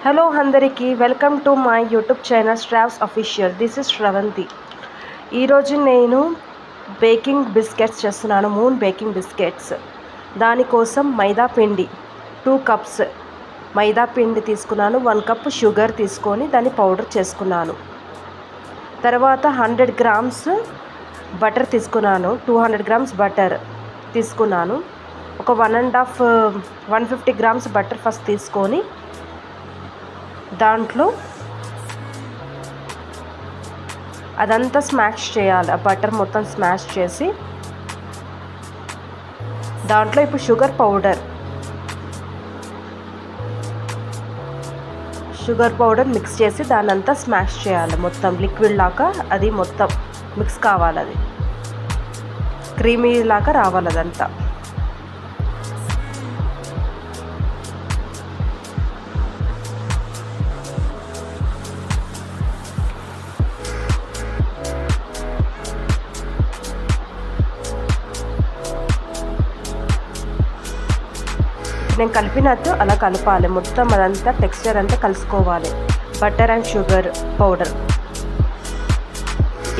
Hello అందరికీ welcome to my YouTube channel స్ట్రావ్స్ official. This is Sravanthi. ఈరోజు నేను బేకింగ్ బిస్కెట్స్ చేస్తున్నాను, మూన్ బేకింగ్ బిస్కెట్స్. దానికోసం మైదా పిండి 2 కప్స్ మైదా పిండి తీసుకున్నాను. 1 కప్ షుగర్ తీసుకొని దాన్ని పౌడర్ చేసుకున్నాను. తర్వాత 100 గ్రామ్స్ బటర్ తీసుకున్నాను. 200 గ్రామ్స్ బటర్ తీసుకున్నాను. ఒక 150 గ్రామ్స్ బటర్ ఫస్ట్ తీసుకొని దాంట్లో అదంతా స్మాష్ చేయాలి. ఆ బటర్ మొత్తం స్మాష్ చేసి దాంట్లో ఇప్పుడు షుగర్ పౌడర్ మిక్స్ చేసి దాన్నంతా స్మాష్ చేయాలి. మొత్తం లిక్విడ్ లాగా అది మొత్తం మిక్స్ కావాలి. అది క్రీమీ లాగా రావాలి అదంతా. నేను కలిపినట్టు అలా కలపాలి. మొత్తం అదంతా టెక్స్చర్ అంతా కలుసుకోవాలి, బటర్ అండ్ షుగర్ పౌడర్.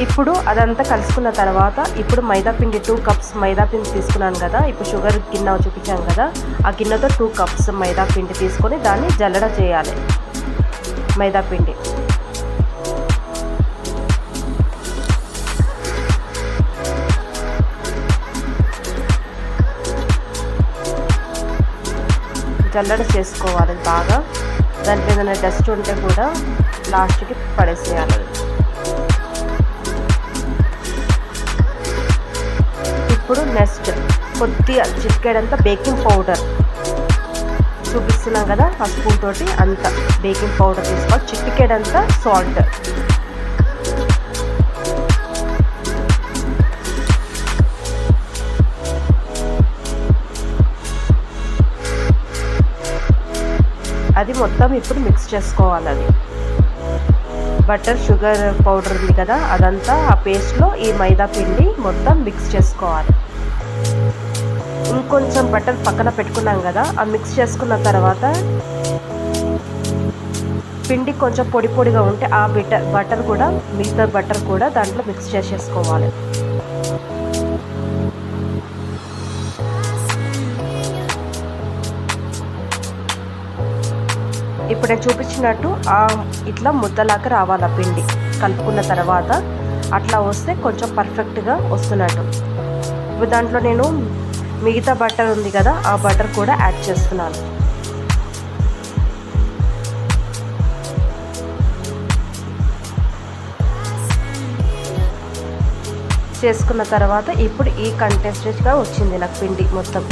ఇప్పుడు అదంతా కలుసుకున్న తర్వాత ఇప్పుడు మైదాపిండి 2 కప్స్ మైదాపిండి తీసుకున్నాను కదా. ఇప్పుడు షుగర్ గిన్నె చూపించాను కదా, ఆ గిన్నెతో 2 కప్స్ మైదాపిండి తీసుకొని దాన్ని జల్లెడ చేయాలి. మైదాపిండి జల్లెడ చేసుకోవాలి బాగా. దాంట్లో ఏదైనా డస్ట్ ఉంటే కూడా లాస్ట్కి పడేసేయాలి. ఇప్పుడు నెక్స్ట్ కొద్దిగా చిటికెడంతా బేకింగ్ పౌడర్ చూపిస్తున్నాం కదా, ఆ స్పూన్ తోటి అంతా బేకింగ్ పౌడర్ తీసుకోవాలి. చిటికెడంతా సాల్ట్, అది మొత్తం ఇప్పుడు మిక్స్ చేసుకోవాలి. అది బటర్ షుగర్ పౌడర్ ఉంది కదా, అదంతా ఆ పేస్ట్లో ఈ మైదా పిండి మొత్తం మిక్స్ చేసుకోవాలి. ఇంకొంచెం బటర్ పక్కన పెట్టుకున్నాం కదా, ఆ మిక్స్ చేసుకున్న తర్వాత పిండి కొంచెం పొడి పొడిగా ఉంటే ఆ బటర్ కూడా మిగతా బటర్ కూడా దాంట్లో మిక్స్ చేసేసుకోవాలి. ఇప్పుడు నేను చూపించినట్టు ఇట్లా ముద్దలాగా రావాలి. ఆ పిండి కలుపుకున్న తర్వాత అట్లా వస్తే కొంచెం పర్ఫెక్ట్గా వస్తున్నట్టు. ఇప్పుడు దాంట్లో నేను మిగతా బటర్ ఉంది కదా, ఆ బటర్ కూడా యాడ్ చేస్తున్నాను. చేసుకున్న తర్వాత ఇప్పుడు ఈ కన్సిస్టెన్సీగా వచ్చింది నాకు పిండి మొత్తం.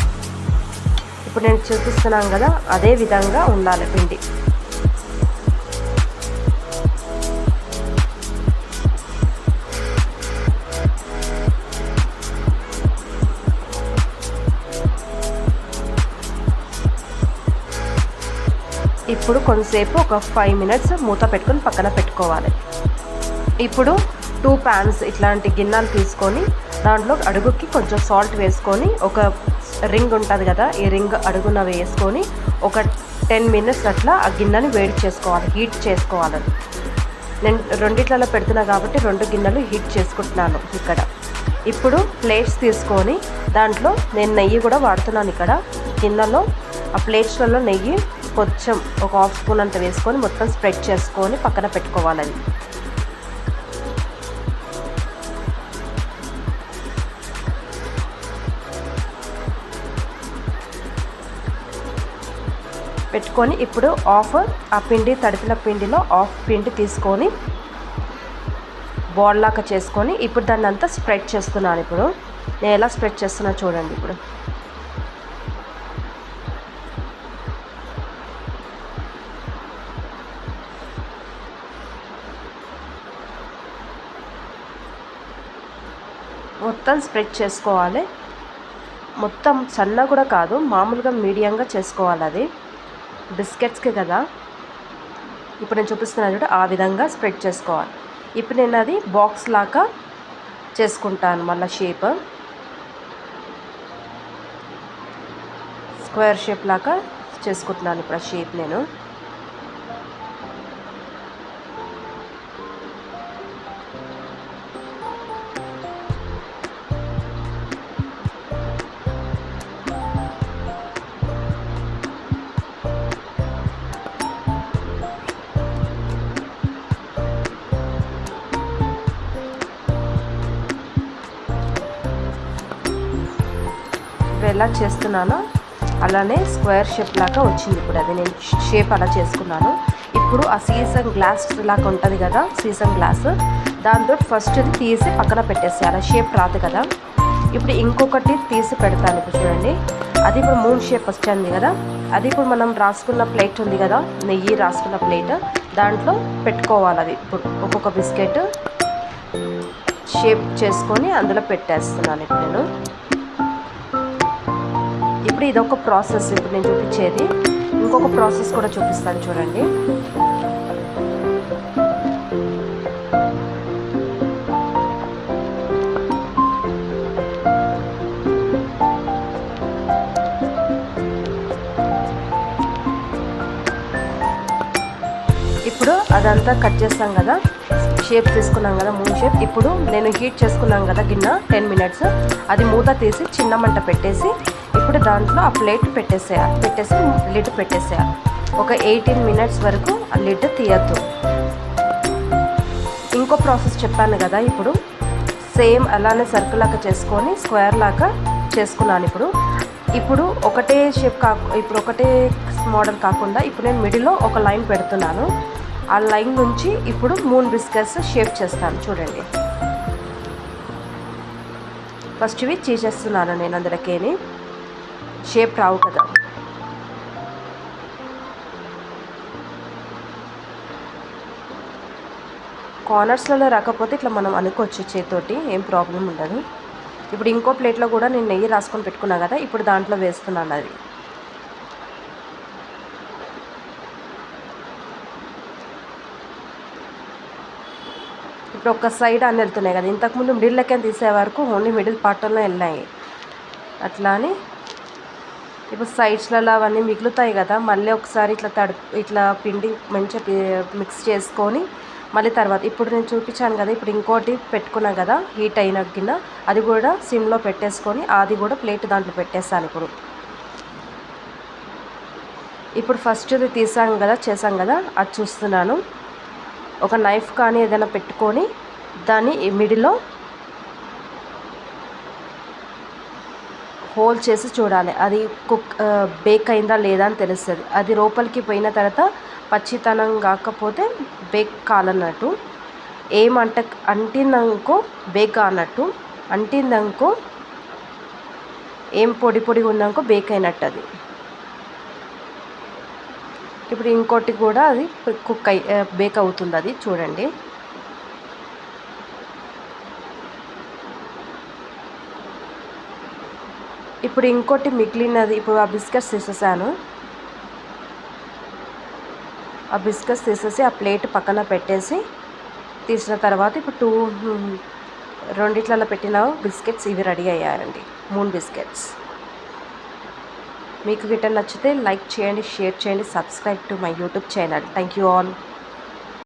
ఇప్పుడు నేను చూపిస్తున్నాను కదా, అదే విధంగా ఉండాలి పిండి. ఇప్పుడు కొంతసేపు ఒక 5 మినిట్స్ మూత పెట్టుకొని పక్కన పెట్టుకోవాలి. ఇప్పుడు 2 ప్యాన్స్ ఇట్లాంటి గిన్నెలు తీసుకొని దాంట్లో అడుగుకి కొంచెం సాల్ట్ వేసుకొని ఒక రింగ్ ఉంటుంది కదా, ఈ రింగ్ అడుగున వేసుకొని ఒక 10 మినిట్స్ అట్లా ఆ గిన్నెని వేడి చేసుకోవాలి, హీట్ చేసుకోవాలి. నేను రెండిట్లలో పెడుతున్నా కాబట్టి 2 గిన్నెలు హీట్ చేసుకుంటున్నాను ఇక్కడ. ఇప్పుడు ప్లేట్స్ తీసుకొని దాంట్లో నేను నెయ్యి కూడా వాడుతున్నాను. ఇక్కడ గిన్నెలో ఆ ప్లేట్స్లలో నెయ్యి కొంచెం ఒక 1/2 స్పూన్ అంత వేసుకొని మొత్తం స్ప్రెడ్ చేసుకొని పక్కన పెట్టుకోవాలి. అది పెట్టుకొని ఇప్పుడు ఆ పిండి తడిపిన పిండిలో 1/2 పిండి తీసుకొని బాల్ లాగా చేసుకొని ఇప్పుడు దాన్ని అంతా స్ప్రెడ్ చేస్తున్నాను. ఇప్పుడు నేను ఎలా స్ప్రెడ్ చేస్తున్నా చూడండి. ఇప్పుడు మొత్తం స్ప్రెడ్ చేసుకోవాలి. మొత్తం సన్న కూడా కాదు, మామూలుగా మీడియంగా చేసుకోవాలి. అది బిస్కెట్స్కి కదా. ఇప్పుడు నేను చూపిస్తున్నాను చూడ, ఆ విధంగా స్ప్రెడ్ చేసుకోవాలి. ఇప్పుడు నేను అది బాక్స్ లాగా చేసుకుంటాను. మళ్ళీ షేప్ స్క్వేర్ షేప్ లాగా చేసుకుంటున్నాను ఇప్పుడు ఆ షేప్ నేను. ఎలా చేస్తున్నానో అలానే స్క్వేర్ షేప్ లాగా వచ్చింది. ఇప్పుడు అది నేను షేప్ అలా చేసుకున్నాను. ఇప్పుడు ఆ సీసన్ గ్లాస్ లాగా ఉంటుంది కదా, సీసన్ గ్లాస్, దాంతో ఫస్ట్ ఇది తీసి పక్కన పెట్టేసేయాలి. అలా షేప్ రాదు కదా. ఇప్పుడు ఇంకొకటి తీసి పెడతాను. ఇప్పుడు చూడండి, అది ఇప్పుడు మూన్ షేప్ వచ్చింది కదా. అది ఇప్పుడు మనం రాసుకున్న ప్లేట్ ఉంది కదా, నెయ్యి రాసుకున్న ప్లేట్, దాంట్లో పెట్టుకోవాలి. అది ఇప్పుడు ఒక్కొక్క బిస్కెట్ షేప్ చేసుకొని అందులో పెట్టేస్తున్నాను ఇప్పుడు నేను. ఇప్పుడు ఇదొక ప్రాసెస్. ఇప్పుడు నేను చూపించేది ఇంకొక ప్రాసెస్ కూడా చూపిస్తాను చూడండి. ఇప్పుడు అదంతా కట్ చేస్తాం కదా, షేప్ తీసుకున్నాం కదా, మూన్ షేప్. ఇప్పుడు నేను హీట్ చేసుకున్నాం కదా గిన్నె 10 మినిట్స్, అది మూత తీసి చిన్న మంట పెట్టేసి ఇప్పుడు దాంట్లో ఆ ప్లేట్ పెట్టేసి లిడ్ పెట్టేసేయాలి. ఒక 18 మినిట్స్ వరకు ఆ లిడ్ తీయద్దు. ఇంకో ప్రాసెస్ చెప్పాను కదా, ఇప్పుడు సేమ్ అలానే సర్కిల్ లాగా చేసుకొని స్క్వేర్ లాగా చేసుకున్నాను. ఇప్పుడు ఒకటే షేప్ ఇప్పుడు ఒకటే మోడల్ కాకుండా ఇప్పుడు నేను మిడిల్లో ఒక లైన్ పెడుతున్నాను. ఆ లైన్ నుంచి ఇప్పుడు మూన్ బిస్కెట్స్ షేప్ చేస్తాను చూడండి. ఫస్ట్ ఇవి చేసేస్తున్నాను నేను, అందులోకేని షేప్ రావు కదా. కార్నర్స్లలో రాకపోతే ఇట్లా మనం అనుకోవచ్చు చేతితోటి, ఏం ప్రాబ్లం ఉండదు. ఇప్పుడు ఇంకో ప్లేట్లో కూడా నేను నెయ్యి రాసుకొని పెట్టుకున్నా కదా, ఇప్పుడు దాంట్లో వేస్తున్నాను అది. ఇప్పుడు ఒక సైడ్ అన్నీ వెళ్తున్నాయి కదా, ఇంతకుముందు మిడిల్లోకే తీసే వరకు ఓన్లీ మిడిల్ పార్ట్లోనే వెళ్ళాయి. అట్లా అని ఇప్పుడు సైడ్స్లలో అవన్నీ మిగులుతాయి కదా, మళ్ళీ ఒకసారి ఇట్లా పిండి మంచిగా మిక్స్ చేసుకొని మళ్ళీ తర్వాత ఇప్పుడు నేను చూపించాను కదా, ఇప్పుడు ఇంకోటి పెట్టుకున్నా కదా హీట్ అయిన గిన్నె, అది కూడా సిమ్లో పెట్టేసుకొని అది కూడా ప్లేట్ దాంట్లో పెట్టేస్తాను. ఇప్పుడు ఫస్ట్ ఇది తీసాం కదా, చేసాం కదా, అది చూస్తున్నాను. ఒక నైఫ్ కానీ ఏదైనా పెట్టుకొని దాన్ని మిడిల్లో హోల్ చేసి చూడాలి. అది బేక్ అయిందా లేదా అని తెలుస్తుంది. అది లోపలికి పోయిన తర్వాత పచ్చితనం కాకపోతే బేక్ కాలన్నట్టు. అంటిందనుకో బేక్ అన్నట్టు, అంటిందనుకో ఏం పొడి ఉందనుకో బేక్ అయినట్టు అది. ఇప్పుడు ఇంకోటి కూడా అది బేక్ అవుతుంది, అది చూడండి. ఇప్పుడు ఇంకోటి మిగిలినది, ఇప్పుడు ఆ బిస్కెట్స్ తీసేసాను. ఆ బిస్కెట్స్ తీసేసి ఆ ప్లేట్ పక్కన పెట్టేసి తీసిన తర్వాత ఇప్పుడు రెండిట్లలో పెట్టిన బిస్కెట్స్ ఇవి రెడీ అయ్యాయండి, మూన్ బిస్కెట్స్. మీకు గిట్ట నచ్చితే లైక్ చేయండి, షేర్ చేయండి, subscribe to my YouTube channel. Thank you all.